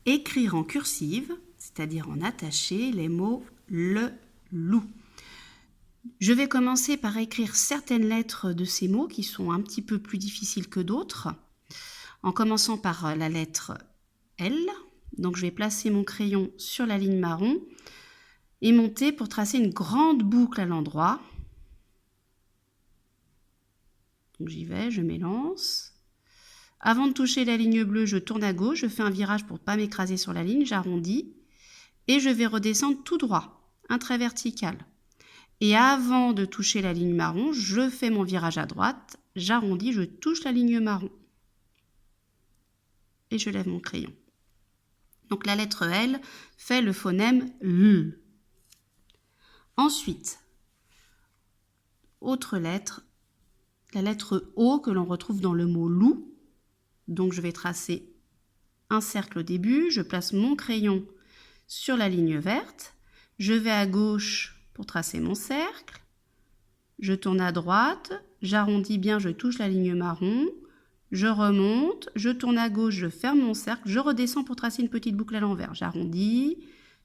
écrire en cursive, c'est-à-dire en attaché, les mots le, loup. Je vais commencer par écrire certaines lettres de ces mots qui sont un petit peu plus difficiles que d'autres, en commençant par la lettre L. Donc je vais placer mon crayon sur la ligne marron et monter pour tracer une grande boucle à l'endroit. Donc j'y vais, je m'élance. Avant de toucher la ligne bleue, je tourne à gauche, je fais un virage pour ne pas m'écraser sur la ligne, j'arrondis et je vais redescendre tout droit, un trait vertical. Et avant de toucher la ligne marron, je fais mon virage à droite, j'arrondis, je touche la ligne marron. Et je lève mon crayon. Donc la lettre L fait le phonème L. Ensuite, autre lettre, la lettre O que l'on retrouve dans le mot loup. Donc je vais tracer un cercle au début, je place mon crayon sur la ligne verte, je vais à gauche pour tracer mon cercle, je tourne à droite, j'arrondis bien, je touche la ligne marron, je remonte, je tourne à gauche, je ferme mon cercle, je redescends pour tracer une petite boucle à l'envers, j'arrondis,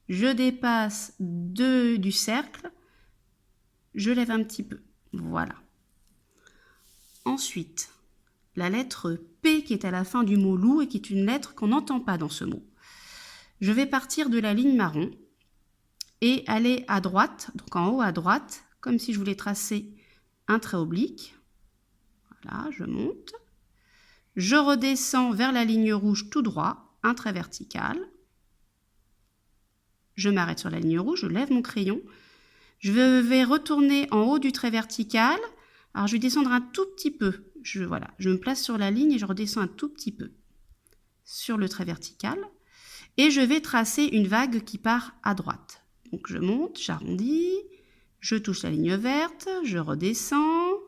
je dépasse du cercle, je lève un petit peu, voilà. Ensuite, la lettre P qui est à la fin du mot loup et qui est une lettre qu'on n'entend pas dans ce mot. Je vais partir de la ligne marron et aller à droite, donc en haut à droite, comme si je voulais tracer un trait oblique. Voilà, je monte. Je redescends vers la ligne rouge tout droit, un trait vertical. Je m'arrête sur la ligne rouge, je lève mon crayon. Je vais retourner en haut du trait vertical. Alors je vais descendre un tout petit peu. Je me place sur la ligne et je redescends un tout petit peu sur le trait vertical. Et je vais tracer une vague qui part à droite. Donc je monte, j'arrondis, je touche la ligne verte, je redescends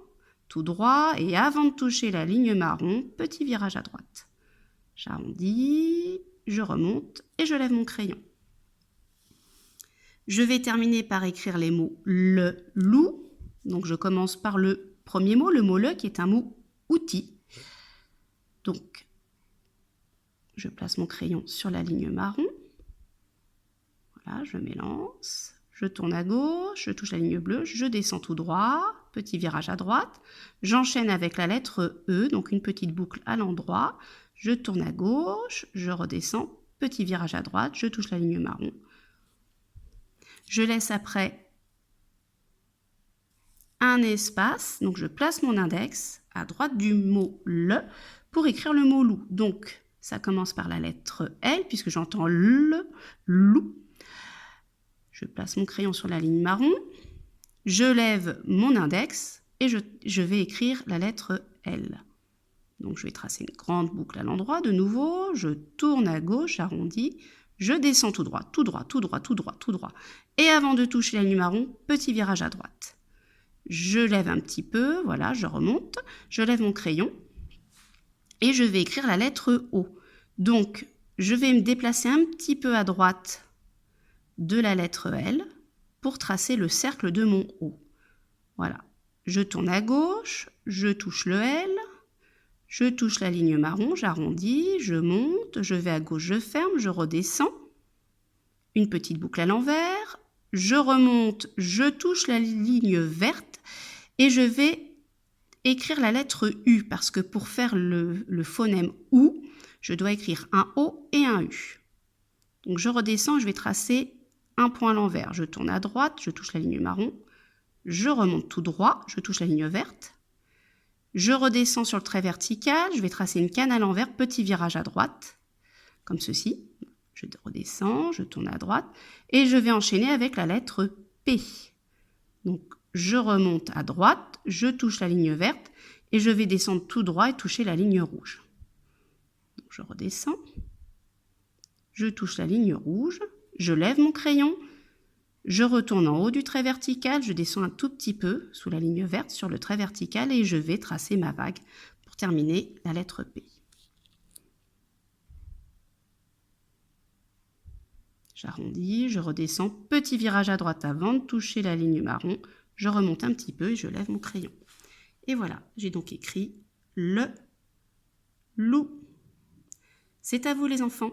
tout droit et avant de toucher la ligne marron, petit virage à droite. J'arrondis, je remonte et je lève mon crayon. Je vais terminer par écrire les mots le, loup. Donc je commence par le premier mot, le mot le qui est un mot outil. Donc je place mon crayon sur la ligne marron. Voilà, je m'élance, je tourne à gauche, je touche la ligne bleue, je descends tout droit, petit virage à droite. J'enchaîne avec la lettre E, donc une petite boucle à l'endroit. Je tourne à gauche, je redescends, petit virage à droite, je touche la ligne marron. Je laisse après un espace, donc je place mon index à droite du mot le pour écrire le mot loup. Donc ça commence par la lettre L puisque j'entends le, loup. Je place mon crayon sur la ligne marron, je lève mon index et je vais écrire la lettre L. Donc je vais tracer une grande boucle à l'endroit de nouveau, je tourne à gauche, j'arrondis, je descends tout droit, tout droit, tout droit, tout droit, tout droit. Et avant de toucher la ligne marron, petit virage à droite. Je lève un petit peu, voilà, je remonte, je lève mon crayon et je vais écrire la lettre O. Donc je vais me déplacer un petit peu à droite de la lettre L pour tracer le cercle de mon O. Voilà, je tourne à gauche, je touche le L, je touche la ligne marron, j'arrondis, je monte, je vais à gauche, je ferme, je redescends, une petite boucle à l'envers, je remonte, je touche la ligne verte et je vais écrire la lettre U parce que pour faire le phonème OU, je dois écrire un O et un U. Donc je redescends, je vais tracer un point à l'envers. Je tourne à droite, je touche la ligne marron, je remonte tout droit, je touche la ligne verte, je redescends sur le trait vertical, je vais tracer une canne à l'envers, petit virage à droite, comme ceci. Je redescends, je tourne à droite et je vais enchaîner avec la lettre P. Donc je remonte à droite, je touche la ligne verte et je vais descendre tout droit et toucher la ligne rouge. Donc je redescends, je touche la ligne rouge, je lève mon crayon, je retourne en haut du trait vertical, je descends un tout petit peu sous la ligne verte sur le trait vertical et je vais tracer ma vague pour terminer la lettre P. J'arrondis, je redescends, petit virage à droite avant de toucher la ligne marron, je remonte un petit peu et je lève mon crayon. Et voilà, j'ai donc écrit le loup. C'est à vous les enfants.